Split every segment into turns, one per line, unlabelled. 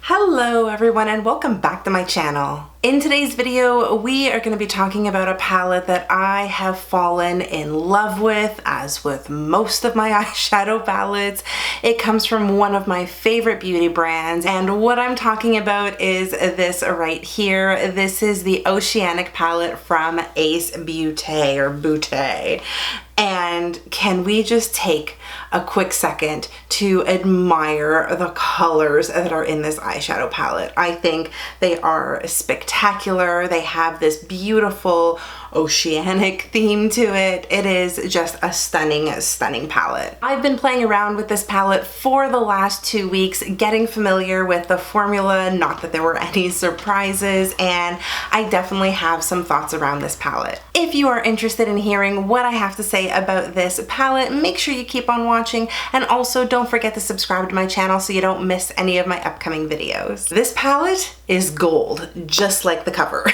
Hello everyone and welcome back to my channel. In today's video, we are going to be talking about a palette that I have fallen in love with, as with most of my eyeshadow palettes. It comes from one of my favorite beauty brands, and what I'm talking about is this right here. This is the Oceanic palette from Beaute. And can we just take a quick second to admire the colors that are in this eyeshadow palette? I think they are spectacular. They have this beautiful oceanic theme to it. It is just a stunning palette. I've been playing around with this palette for the last 2 weeks, getting familiar with the formula, not that there were any surprises, and I definitely have some thoughts around this palette. If you are interested in hearing what I have to say about this palette, make sure you keep on watching, and also don't forget to subscribe to my channel so you don't miss any of my upcoming videos. This palette is gold, just like the cover.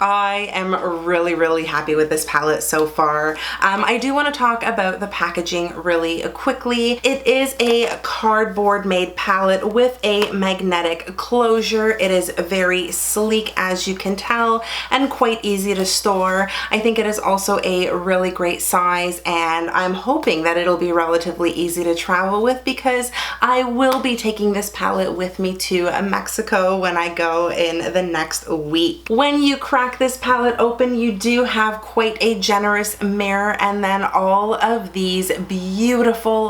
I am really happy with this palette so far. I do want to talk about the packaging really quickly. It is a cardboard made palette with a magnetic closure. It is very sleek, as you can tell, and quite easy to store. I think it is also a really great size, and I'm hoping that it'll be relatively easy to travel with because I will be taking this palette with me to Mexico when I go in the next week. When you crack this palette open, you do have quite a generous mirror and then all of these beautiful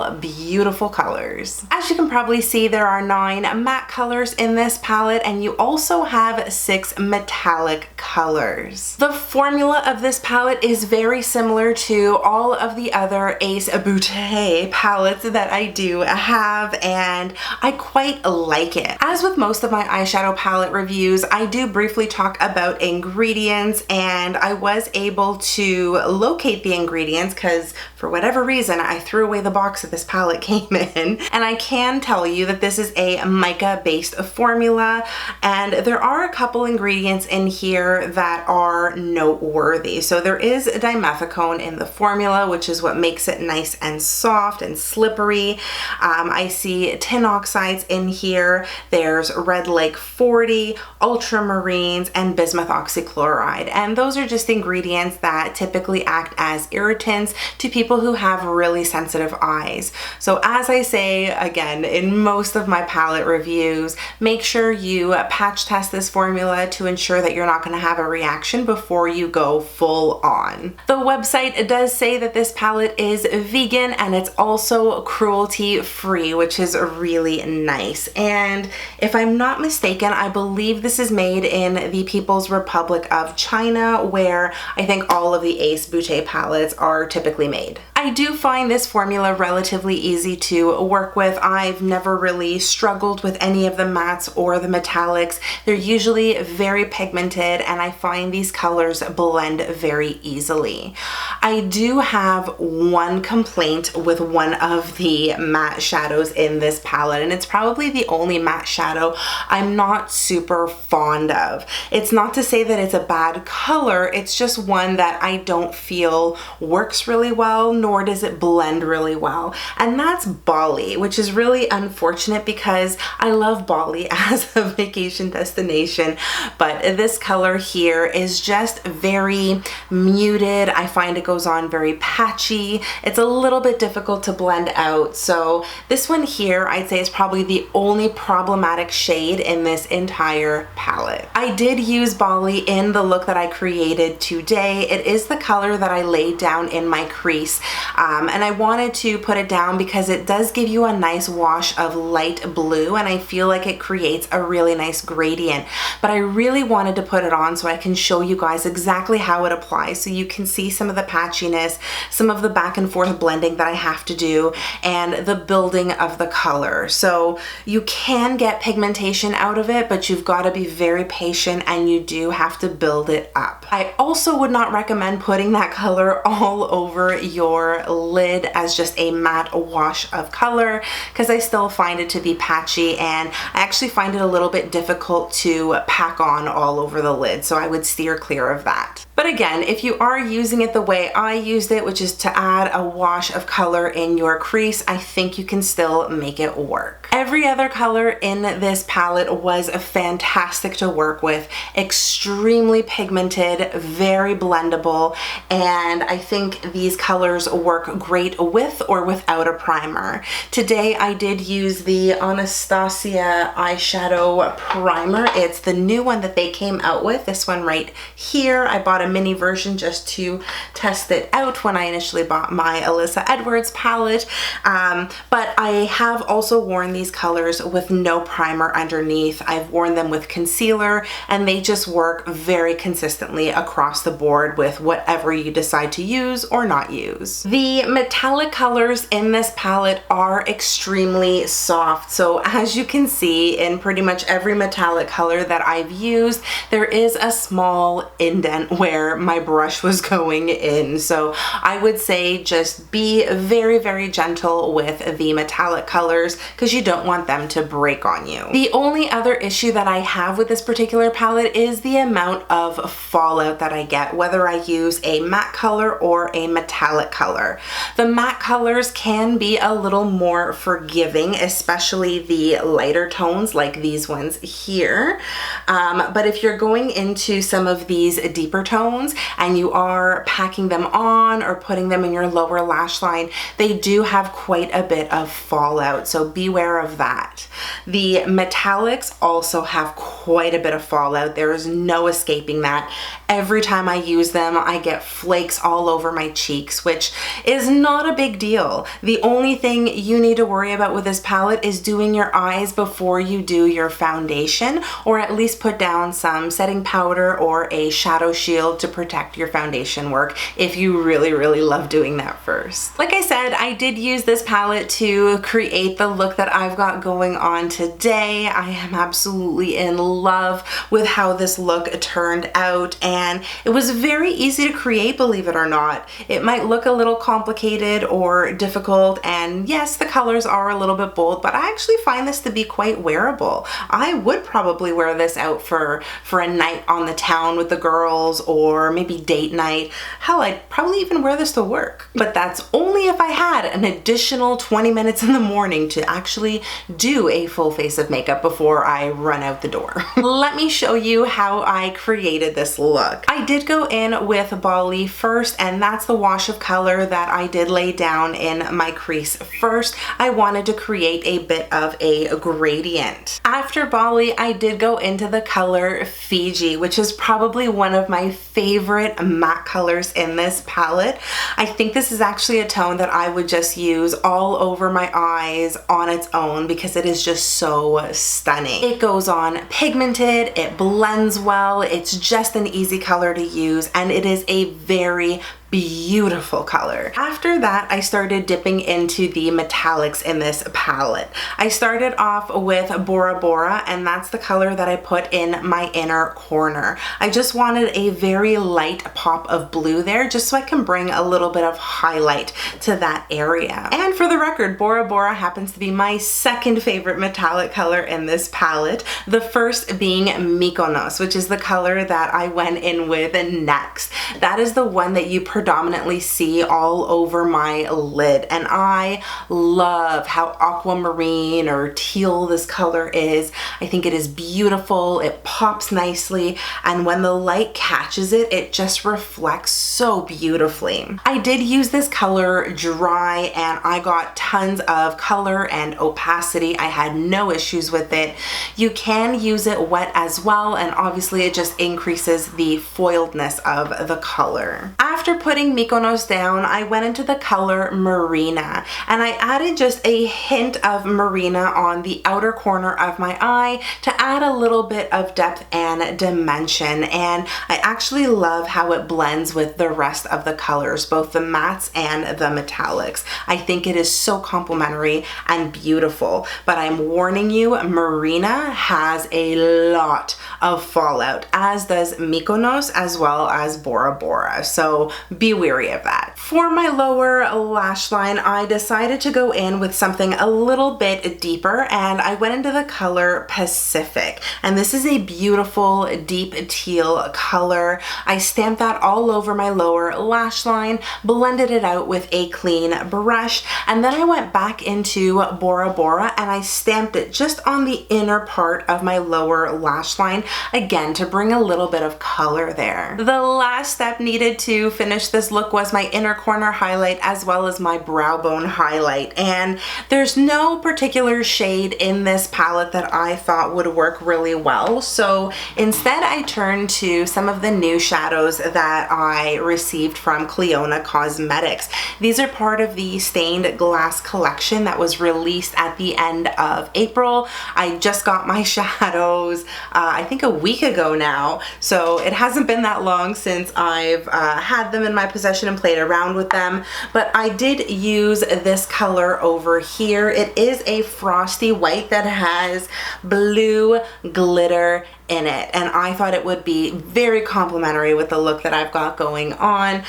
colors. As you can probably see, there are 9 matte colors in this palette, and you also have 6 metallic colors. The formula of this palette is very similar to all of the other Beaute palettes that I do have, and I quite like it. As with most of my eyeshadow palette reviews, I do briefly talk about ingredients, and I was able to locate the ingredients because for whatever reason I threw away the box that this palette came in, and I can tell you that this is a mica based formula, and there are a couple ingredients in here that are noteworthy. So there is dimethicone in the formula, which is what makes it nice and soft and slippery. I see tin oxides in here. There's Red Lake 40, ultramarines, and bismuth oxychloride, and those are just ingredients that typically act as irritants to people who have really sensitive eyes. So as I say again in most of my palette reviews, make sure you patch test this formula to ensure that you're not going to have a reaction before you go full on. The website does say that this palette is vegan and it's also cruelty free, which is really nice. And if I'm not mistaken, I believe this is made in the People's Republic of China, where I think all of the Beaute palettes are typically made. I do find this formula relatively easy to work with. I've never really struggled with any of the mattes or the metallics. They're usually very pigmented, and I find these colors blend very easily. I do have one complaint with one of the matte shadows in this palette, and it's probably the only matte shadow I'm not super fond of. It's not to say that it's a bad color, it's just one that I don't feel works really well, nor does it blend really well, and that's Bali, which is really unfortunate because I love Bali as a vacation destination, but this color here is just very muted. I find it goes on very patchy. It's a little bit difficult to blend out, so this one here I'd say is probably the only problematic shade in this entire palette. I did use Bali in the look that I created today. It is the color that I laid down in my crease, and I wanted to put it down because it does give you a nice wash of light blue, and I feel like it creates a really nice gradient, but I really wanted to put it on so I can show you guys exactly how it applies, so you can see some of the patchiness, some of the back and forth blending that I have to do, and the building of the color. So you can get pigmentation out of it, but you've got to be very patient and you do have to build it up. I also would not recommend putting that color all over your lid as just a matte wash of color, because I still find it to be patchy, and I actually find it a little bit difficult to pack on all over the lid, so I would steer clear of that. But again, if you are using it the way I used it, which is to add a wash of color in your crease, I think you can still make it work. Every other color in this palette was fantastic to work with, extremely pigmented, very blendable, and I think these colors work great with or without a primer. Today I did use the Anastasia eyeshadow primer. It's the new one that they came out with, this one right here. I bought a mini version just to test it out when I initially bought my Alyssa Edwards palette, but I have also worn these colors with no primer underneath. I've worn them with concealer and they just work very consistently across the board with whatever you decide to use or not use. The metallic colors in this palette are extremely soft, so as you can see in pretty much every metallic color that I've used, there is a small indent where my brush was going in, so I would say just be very, very gentle with the metallic colors because you don't want them to break on you. The only other issue that I have with this particular palette is the amount of fallout that I get, whether I use a matte color or a metallic color. The matte colors can be a little more forgiving, especially the lighter tones like these ones here. But if you're going into some of these deeper tones and you are packing them on or putting them in your lower lash line, they do have quite a bit of fallout, so beware of that. The metallics also have quite a bit of fallout. There is no escaping that. Every time I use them, I get flakes all over my cheeks, which is not a big deal. The only thing you need to worry about with this palette is doing your eyes before you do your foundation, or at least put down some setting powder or a shadow shield to protect your foundation work if you really, really love doing that first. Like I said, I did use this palette to create the look that I've got going on today. I am absolutely in love with how this look turned out, and it was very easy to create, believe it or not. It might look a little complicated or difficult, and yes, the colors are a little bit bold, but I actually find this to be quite wearable. I would probably wear this out for a night on the town with the girls, or maybe date night. Hell, I'd probably even wear this to work. But that's only if I had an additional 20 minutes in the morning to actually do a full face of makeup before I run out the door. Let me show you how I created this look. I did go in with Bali first, and that's the wash of color that I did lay down in my crease first. I wanted to create a bit of a gradient. After Bali, I did go into the color Fiji, which is probably one of my favorite matte colors in this palette. I think this is actually a tone that I would just use all over my eyes on its own because it is just so stunning. It goes on pigmented, it blends well, it's just an easy color to use, and it is a very beautiful color. After that, I started dipping into the metallics in this palette. I started off with Bora Bora, and that's the color that I put in my inner corner. I just wanted a very light pop of blue there, just so I can bring a little bit of highlight to that area. And for the record, Bora Bora happens to be my second favorite metallic color in this palette, the first being Mykonos, which is the color that I went in with next. That is the one that you predominantly see all over my lid, and I love how aquamarine or teal this color is. I think it is beautiful, it pops nicely, and when the light catches it, it just reflects so beautifully. I did use this color dry and I got tons of color and opacity. I had no issues with it. You can use it wet as well, and obviously it just increases the foiledness of the color. After putting Mykonos down, I went into the color Marina, and I added just a hint of Marina on the outer corner of my eye to add a little bit of depth and dimension, and I actually love how it blends with the rest of the colors, both the mattes and the metallics. I think it is so complementary and beautiful, but I'm warning you, Marina has a lot of fallout, as does Mykonos as well as Bora Bora, so be wary of that. For my lower lash line, I decided to go in with something a little bit deeper, and I went into the color Pacific, and this is a beautiful deep teal color. I stamped that all over my lower lash line, blended it out with a clean brush, and then I went back into Bora Bora and I stamped it just on the inner part of my lower lash line, again to bring a little bit of color there. The last step needed to finish this look was my inner corner highlight as well as my brow bone highlight, and there's no particular shade in this palette that I thought would work really well, so instead I turned to some of the new shadows that I received from Clionadh Cosmetics. These are part of the stained glass collection that was released at the end of April. I just got my shadows I think a week ago now, so it hasn't been that long since I've had them in my possession and played around with them, but I did use this color over here. It is a frosty white that has blue glitter in it, and I thought it would be very complimentary with the look that I've got going on.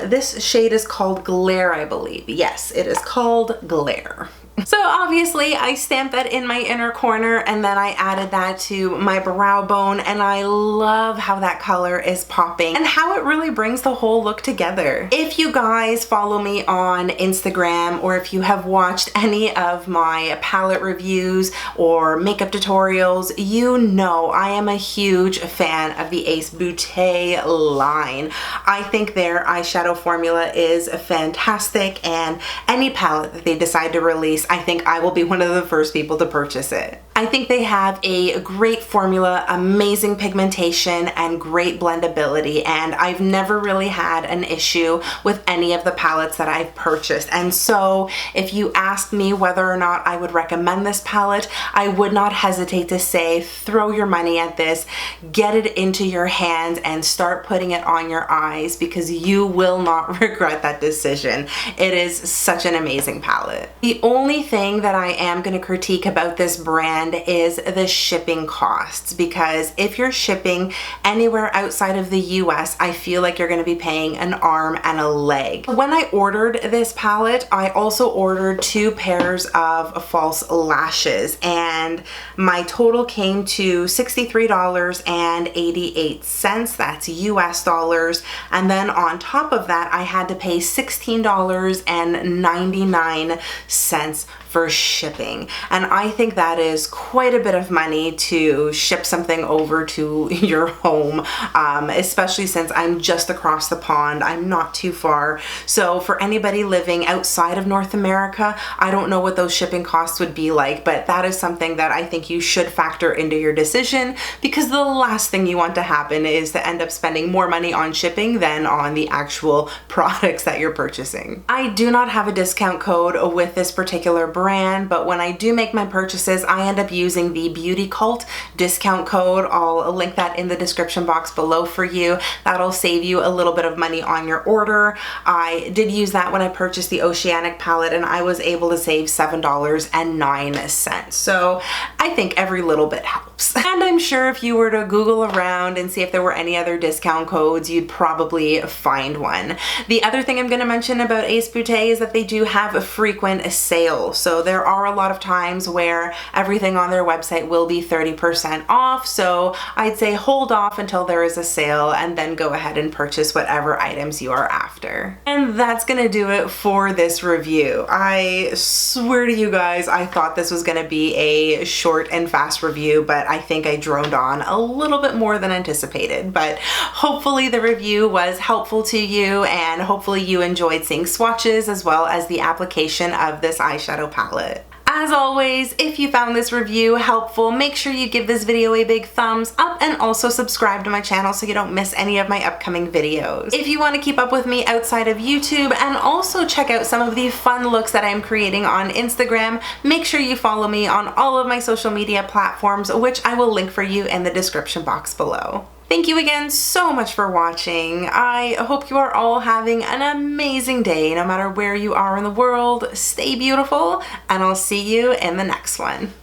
This shade is called Glare, I believe. Yes, it is called Glare. So obviously I stamped that in my inner corner and then I added that to my brow bone, and I love how that color is popping and how it really brings the whole look together. If you guys follow me on Instagram, or if you have watched any of my palette reviews or makeup tutorials, you know I am a huge fan of the Ace Beaute line. I think their eyeshadow formula is fantastic, and any palette that they decide to release, I think I will be one of the first people to purchase it. I think they have a great formula, amazing pigmentation, and great blendability, and I've never really had an issue with any of the palettes that I've purchased. And so if you asked me whether or not I would recommend this palette, I would not hesitate to say throw your money at this, get it into your hands, and start putting it on your eyes, because you will not regret that decision. It is such an amazing palette. The only thing that I am going to critique about this brand is the shipping costs, because if you're shipping anywhere outside of the US, I feel like you're going to be paying an arm and a leg. When I ordered this palette, I also ordered 2 pairs of false lashes, and my total came to $63.88. That's US dollars, and then on top of that I had to pay $16.99 for shipping, and I think that is quite a bit of money to ship something over to your home, especially since I'm just across the pond. I'm not too far, so for anybody living outside of North America, I don't know what those shipping costs would be like, but that is something that I think you should factor into your decision, because the last thing you want to happen is to end up spending more money on shipping than on the actual products that you're purchasing. I do not have a discount code with this particular brand, but when I do make my purchases, I end up using the Beauty Cult discount code. I'll link that in the description box below for you. That'll save you a little bit of money on your order. I did use that when I purchased the Oceanic palette, and I was able to save $7.09. So I think every little bit helps. And I'm sure if you were to Google around and see if there were any other discount codes, you'd probably find one. The other thing I'm going to mention about Ace Beaute is that they do have a frequent sale. So there are a lot of times where everything on their website will be 30% off. So I'd say hold off until there is a sale and then go ahead and purchase whatever items you are after. And that's going to do it for this review. I swear to you guys, I thought this was going to be a short and fast review, but I think I droned on a little bit more than anticipated. But hopefully the review was helpful to you, and hopefully you enjoyed seeing swatches as well as the application of this eyeshadow palette. As always, if you found this review helpful, make sure you give this video a big thumbs up and also subscribe to my channel so you don't miss any of my upcoming videos. If you want to keep up with me outside of YouTube and also check out some of the fun looks that I'm creating on Instagram, make sure you follow me on all of my social media platforms, which I will link for you in the description box below. Thank you again so much for watching. I hope you are all having an amazing day, no matter where you are in the world. Stay beautiful, and I'll see you in the next one.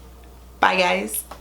Bye, guys.